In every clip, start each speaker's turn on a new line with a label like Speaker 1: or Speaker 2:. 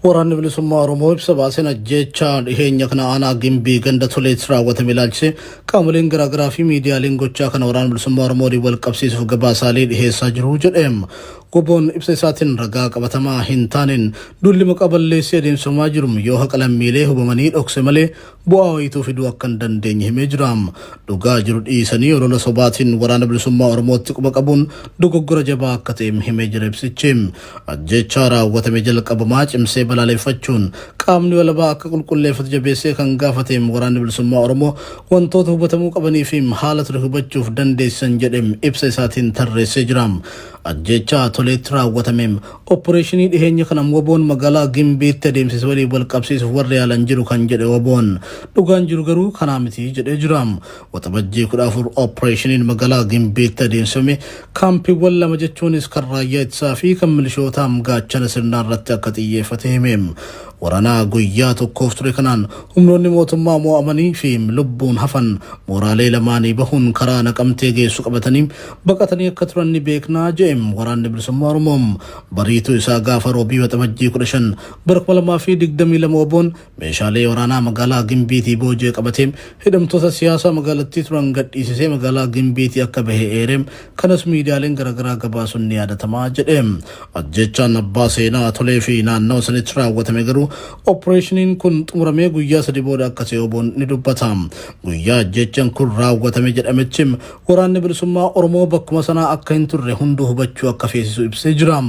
Speaker 1: waraanni bilisummaa Oromoo ibsa baaseen ajjeechaa dhiheenya kana aanaa Gimbii ganda Toleetti raawwatame ilaalchise qaamoleen garaagaraa fi miidiyaaleen gochaa kana waraana bilisummaa Oromoo wal qabsiisuuf gabaasaalee dhiheessaa jiru jedheem. Goboon ibsa isaatiin ragaa qabatamaa hin taaneen dulli maqaa balleessii adeemsifamaa jiru yoo haqa lammiilee hubamanii dhokse malee bu'aa wayituu fiduu akka hin dandeenye himee jira. Dhugaa jiru dhiisanii olola sobaatiin waraana bilisummaa Oromootti quba qabuun dogoggora jabaa akka ta'e himee jira ibsichi. Ajjeechaa raawwatame jalqabamaa cimsee balaaleffachuun qaamni walabaa akka qulqulleeffatu jabeessee kan gaafate waraanni bilisummaa Oromoo wantoota hubatamuu qabanii fi haala ture hubachuuf dandeessan jedhem ibsa isaatiin tarreessee jira. Ajjeechaa Toleetti raawwatame opereeshinii dhiheenya kana Woboon magaalaa Gimbiitti adeemsise walii wal qabsiisuuf warri yaalan jiru kan jedhe Woboon dhugaan jiru garuu kanaa miti jedhee jira. Waxabajjii 14 opereeshiniin magaalaa Gimbiitti adeemsifame kaampiiwwan lama jechuunis kan raayyaa ittisaa fi kan milishootaa gaachana sirnaa irratti akka xiyyeeffate hime. Waraana guyyaa tokkoof ture kanaan humnoonni mootummaa mo'amanii fi lubbuun hafan mooraalee lamaanii bahuun karaa Naqamtee geessu qabatanii baqatanii akka turan ni beeknaa je'em. Waraanni bilisummaa Oromoo bariituu isaa gaafa roobii waxabajjii 15 bara 2022 Woboon meeshaalee waraanaa magaalaa Gimbiitii boojee qabatee hidhamtoota siyaasaa magaalattii turan gadhiisisee magaalaa Gimbiitii akka bahe eerem. Kanas miidiyaaleen garaagaraa gabaasuun ni yaadatamaa jedheem. Ajjeechaan abbaa seenaa Tolee fi naannoo sanitti raawwatame garuu opereeshiniin kun xumuramee guyyaa 3 booda akka ta'e Woboon ni dubbata. Guyyaa ajjeechaan kun raawwatame jedhamechi waraanni bilisummaa Oromoo bakkuma sanaa akka hin turre hunduu hubachuu akka feesisu ibsee jira.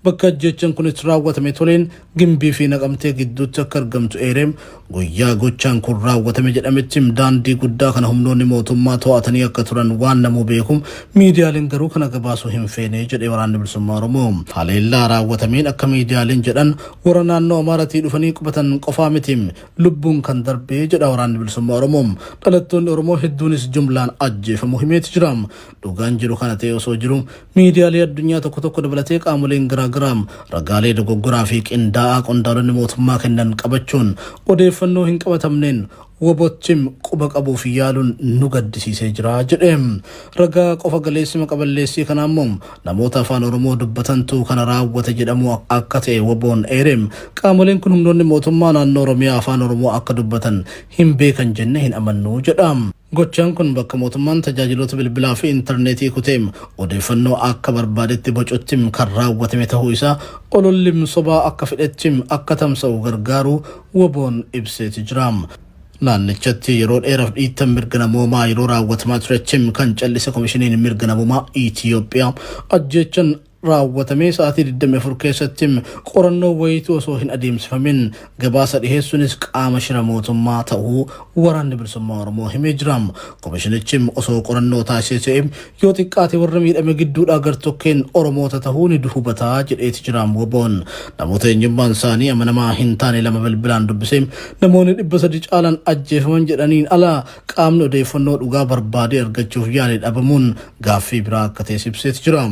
Speaker 1: Bakka ajjeechaan kun itti raawwatame Toleen Gimbii fi Naqamtee gidduutti akka argamtu eerem. Guyyaa gochaan kun raawwatame jedhamechi daandii guddaa kana humnoonni mootummaa to'atanii akka turan waan namuu beekum miidiyaaleen garuu kana gabaasuu hin feene jedhe waraanni bilisummaa Oromoo. Haleellaa raawwatameen akka miidiyaaleen jedhan warra naannoo Amaaratii dhufanii qubatan qofaa miti lubbuun kan darbee jedha waraanni bilisummaa Oromoo. Dhalattoonni Oromoo hedduunis jumlaan ajjeefamuu himeeti jira. Dhugaan jiru kana ta'e osoo jiru miidiyaalee addunyaa tokko tokko dabalatee qaamoleen garaagaraa ragaalee dogoggoraa fi qindaa'aa qondaalonni mootummaa kennan qabachuun odeeffannoo hin qabatamneen Wobochim quba qabuuf yaaluun nu gaddisiisee jira jedheem. Ragaa qofa galeessi maqaballeessii kana ammoo namoota afaan Oromoo dubbatantu kana raawwate jedhamu akka ta'e Woboon eerem. Qaamoleen kun humnoonni mootummaa naannoo Oromiyaa afaan Oromoo akka dubbatan hin beekan jenne hin amannu jedham. Gochaan kun bakka mootummaan tajaajiloota bilbilaa fi intarneetii kuteem odeeffannoo akka barbaadetti bocutti kan raawwatame ta'uu isaa olollim sobaa akka fedhetti akka tamsa'u gargaaru Woboon ibseeti jira. Naannichatti yeroo dheeraaf dhiittan mirga namoomaa yeroo raawwatamaa turechi kan callise komishiniin mirga namoomaa Itoophiyaa ajjeechaan raawwatamee sa'aatii 24 keessatti qorannoo wayituu osoo hin adeemsifamin gabaasa dhiheessuunis qaama shira mootummaa ta'uu waraanni bilisummaa Oromoo himee jira. Komishinichi osoo qorannoo taasisee yoo xiqqaate warra miidhame gidduudhaa gartokkeen Oromoota ta'uu ni hubataa jedheeti jira. Woboon namoota eenyummaan isaanii amanamaa hin taane lama bilbilaan dubbisee namoonni 300 caalan ajjeefaman jedhaniin alaa qaamni odeeffannoo dhugaa barbaade argachuuf yaale dhabamuun gaaffii biraa akka ta'e ibseeti jira.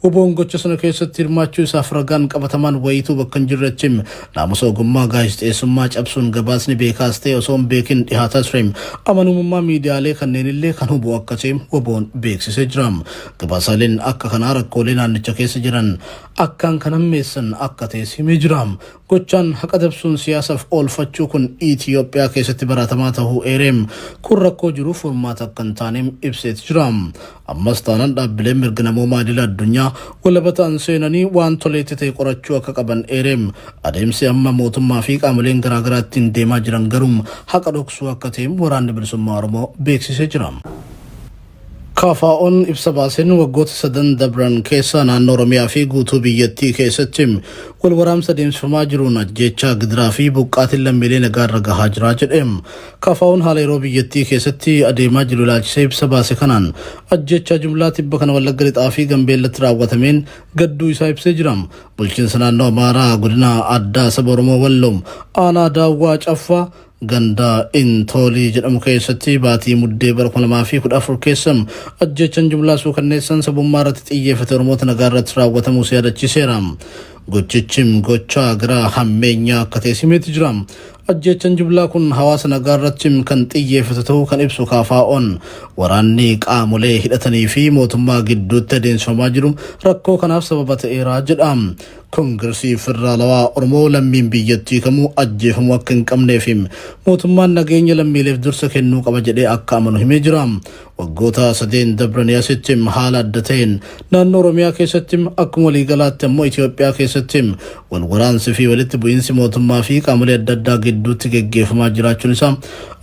Speaker 1: Woboon gocha sana keessatti hirmaachuu isaaf ragaan qabatamaan wayituu bakka hin jirretti naamusa ogummaa gaazexeessummaa cabsuun gabaasni beekaas ta'e osoo hin beekin dhihaataa ture. Amanamummaa miidiyaalee kanneen illee kan hubu akka ta'e Woboon beeksisee jira. Gabaasaaleen akka kanaa rakkoolee naannicha keessa jiran akkaan kan hammeessan akka ta'e himee jira. Gochaan haqa dabsuun siyaasaaf oolfachuu kun Itoophiyaa keessatti baratamaa ta'uu eerem. Kun rakkoo jiruuf furmaata akka hin taane ibseeti jira. Ammas taanaan dhaabbileen mirga namoomaa idil addunyaa walabataan seenanii waan toleetti ta'e qorachuu akka qaban eerem. Adeemsi amma mootummaa fi qaamoleen garaagaraa ittiin deemaa jiran garuu haqa dhoksuu akka ta'e waraanni bilisummaa Oromoo beeksisee jira. KFO'n ibsa baaseen waggoota 3 dabran keessa naannoo Oromiyaa fi guutuu biyyattii keessatti wal waraansa adeemsifamaa jiruun ajjeechaa gidiraa fi buqqaatiin lammiilee nagaarra gahaa jira jedheem. KFO'n haala yeroo biyyattii keessatti adeemaa jiru ilaalchisee ibsa baase kanaan ajjeechaa jumlaa tibba kana Wallagga Lixaa fi Gambeellatti raawwatameen gadduu isaa ibsee jira. Bulchiinsa naannoo Amaaraa godina addaa saba Oromoo Walloo aanaa Daawwaa Caffaa ganda Intolii jedhamu keessatti baatii muddee bara 2014 keessa ajjeechaan jumlaa suukanneessan sabummaa irratti xiyyeeffate Oromoota nagaa irratti raawwatamu yaadachiiseera. gochichim gocha gira hammenya kateesimeeti jira. ajjechan jiblaa kun hawaasa nagaarrattim kan xiyyeeffate ta'uu kan ibsu KFO'n waraanni qaamolee hidhatanii fi mootummaa gidduutti adeemsifamaa jiru rakkoo kanaaf sababa ta'eera jedha. Koongiresii Federaalawaa Oromoo lammiin biyyattii kamuu ajjeefamuu akka hin qabneef mootummaan nageenya lammiileef dursa kennuu qaba jedhee akka amanu himee jira. Waggoota 3 dabranii asitti haala adda ta'een naannoo Oromiyaa keessatti akkuma waliigalaatti ammoo Itoophiyaa keessatti wal waraansi fi walitti bu'iinsi mootummaa fi qaamolee adda addaa gidduutti geggeeffamaa jiraachuun isaa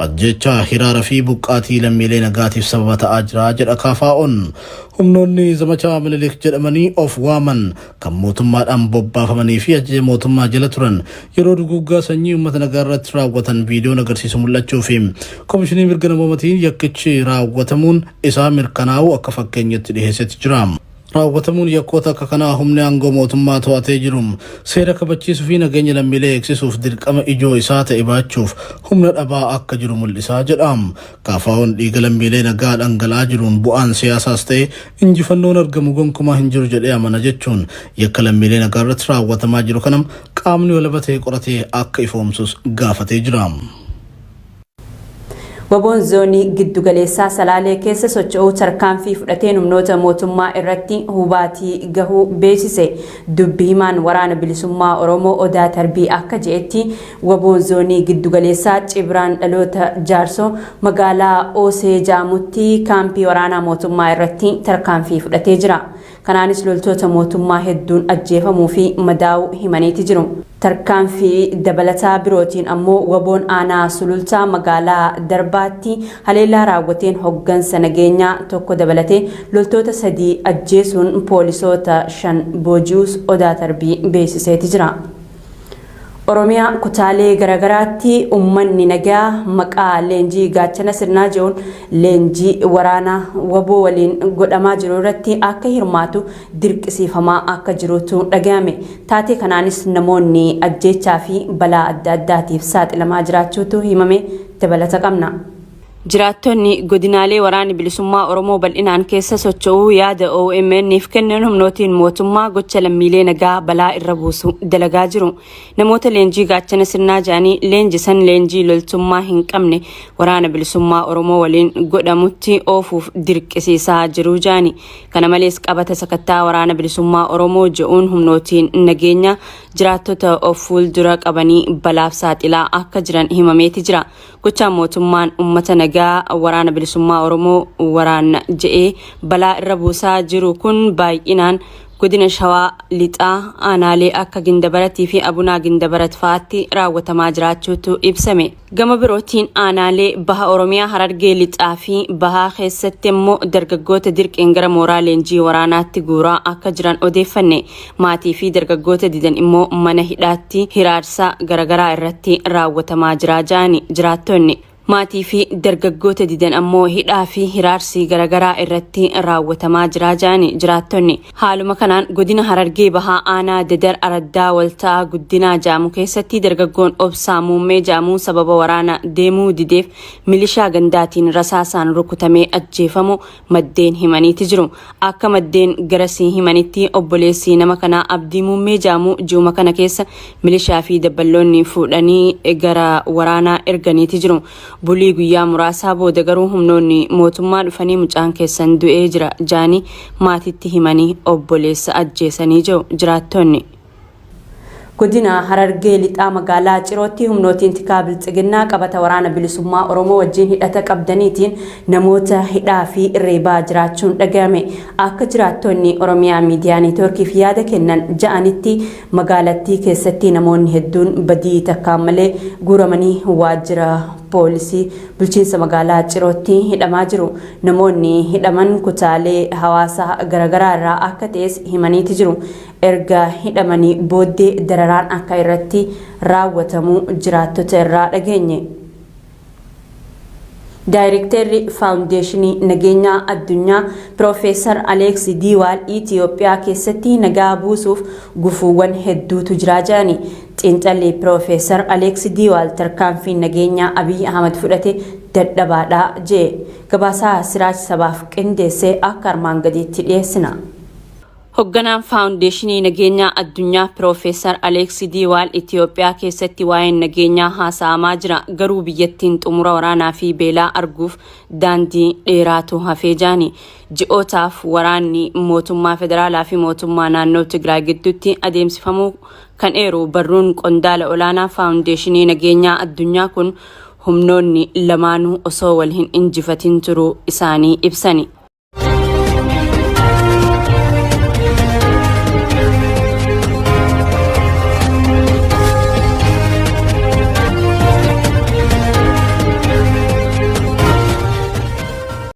Speaker 1: ajjechaa hiraara fi buqqaatii lammiilee nagaatiif sababa ta'aa jira jedha KFO'n. Humnoonni zamachaa Minilik jedhamanii of waaman kan mootummaadhaan bobbaafamanii fi ajaja mootummaa jala turan yeroo duguggaa sanyii uummata nagaa irratti raawwatan viidiyoon agarsiisu mul'achuu fi Komishinii Mirga Namoomatiin yakkichi raawwatamuun isaa mirkanaa'uu akka fakkeenyatti dhiheessetti jira. raawwatamuun yakkoota akka kanaa humni aangoo mootummaa to'atee jiru seera kabachiisuu fi nageenya lammiilee eegsisuuf dirqama ijoo isaa ta'e baachuuf humna dhabaa akka jiru mul'isaa jedha. KFO'n dhiiga lammiilee nagaa dhangala'aa jiruun bu'aan siyaasaas ta'e injifannoon argamu gonkumaa hin jiru jedhee amana jechuun yakka lammiilee nagaa irratti raawwatamaa jiru kanam qaamni walaba ta'e qoratee akka ifoomsus gaafatee jira.
Speaker 2: Waboon zoonii giddugaleessaa Salaalee keessa socho'uu tarkaanfii fudhateen humnoota mootummaa irratti hubaatii gahuu beeksise. Dubbi himaan waraana bilisummaa Oromoo Odaa Tarbii akka je'etti waboon zoonii giddugaleessaa Cibraan dhaloota Jaarsoo magaalaa Oosee Jaamutti kaampii waraanaa mootummaa irratti tarkaanfii fudhatee jira. Kanaanis loltoota mootummaa hedduun ajjeefamuu fi madaa'uu himaniiti jiru. Tarkaanfii dabalataa birootiin ammoo waboon aanaa sulultaa magaalaa Darbaatti haleellaa raawwateen hoggansa nageenyaa tokko dabalatee loltoota 3 ajjeesuun poolisoota 5 booji'uus Odaa Tarbii beeksiseeti jira. Oromiyaa kutaalee garagaraatti ummanni nagaa maqaa leenjii gaachana sirnaa je'uun leenjii waraanaa waboo waliin godhamaa jiru irratti akka hirmaatu dirqisiifamaa akka jirutu dhagahame. Taatee kanaanis namoonni ajjechaa fi balaa adda addaatiif saaxilamaa jiraachuutu himame dabalata qabna. Jiraattonni godinaalee waraana bilisummaa Oromoo bal'inaan keessa socho'uu yaada OMN'if kennan humnootiin mootummaa gocha lammiilee nagaa balaa irra buusu dalagaa jiru. Namoota leenjii gaachana sirnaa jedhanii leenjisan leenjii loltummaa hin qabne waraana bilisummaa Oromoo waliin godhamutti oofuuf dirqisiisaa jiru jedhani. Kana malees qabata sakattaa waraana bilisummaa Oromoo je'uun humnootiin nageenya jiraattota of fuuldura qabanii balaaf saaxilaa akka jiran himameeti jira. Gochaan mootummaan uummata nagaa waraana bilisummaa Oromoo waraana je'ee balaa irra buusaa jiru kun baay'inaan godina Shawaa lixaa aanaalee akka Gindabaratii fi Abunaa Gindabarat fa'aatti raawwatamaa jiraachuutu ibsame. Gama birootiin aanaalee baha Oromiyaa Harargee lixaa fi bahaa keessatti immoo dargaggoota dirqeen gara mooraa leenjii waraanaatti guuraa akka jiran odeeffanne. Maatii fi dargaggoota didan immoo mana hidhaatti hiraarsa garagaraa irratti raawwatamaa jiraajani jiraattonni. Maatii fi dargaggoota didan ammoo hidhaa fi hiraarsi garagaraa irratti raawwatamaa jiraajani jiraattonni. Haaluma kanaan godina Harargee bahaa aanaa Dadar Araddaa Waltaa Guddinaa Jaamu keessatti dargaggoon Obsaa Muummee Jaamuu sababa waraana deemuu dideef milishaa gandaatiin rasaasaan rukutamee ajjeefamu maddeen himaniiti jiru. Akka maddeen garasii himanitti obboleessi nama kanaa Abdii Muummee Jaamuu ji'uma kana keessa milishaa fi dabballoonni fuudhanii gara waraanaa erganiiti jiru. Bulii guyyaa muraasaa booda garuu humnoonni mootummaa dhufanii mucaan keessan du'ee jira jaanii maatitti himanii obboleessa ajjeesanii jiru jiraattonni. Godina Harargee lixaa magaalaa Cirootti humnootiin tikaa bilxiginnaa qabata waraana bilisummaa Oromoo wajjin hidhata qabdaniitiin namoota hidhaa fi irreebaa jiraachuun dhagahame. Akka jiraattonni Oromiyaa Miidiyaa Neetwoorkiif yaada kennan ja'anitti magaalattii keessatti namoonni hedduun badii takkaan malee guuramanii waajjira poolisii bulchiinsa magaalaa Cirootti hidhamaa jiru. Namoonni hidhaman kutaalee hawaasaa garagaraa irraa akka ta'es himaniiti jiru. Erga hidhamanii booddee dararaan akka irratti raawwatamu jiraattota irraa dhageenye. Daayirektarri Faawundeeshinii Nageenyaa Addunyaa Piroofeesar Aleeks Diiwaal Itoophiyaa keessatti nagaa buusuuf gufuuwwan hedduutu jira jedhani. Xiinxalli Piroofeesar Aleeks Diiwaal tarkaanfii nageenyaa Abiy Ahmad fudhate dadhabaadha jedhe. Gabaasaa Siraaj sabaaf qindeessee akka armaan gadiitti dhiyeessina. Hoogganaan faawundeeshinii nageenyaa addunyaa Piroofeesar Aleeksii Diwaal Itoophiyaa keessatti waa'een nageenyaa haasa'amaa jira. Garuu biyyattiin xumura waraanaa fi beelaa arguuf daandii dheeraatu hafee jira. Ji'ootaaf waraanni mootummaa federaalaa fi mootummaa naannoo Tigraay gidduutti adeemsifamuu kan eeru barruun qondaala olaanaa faawundeeshinii nageenyaa addunyaa kun humnoonni lamaanuu osoo wal hin injifatin turuu isaanii ibsani.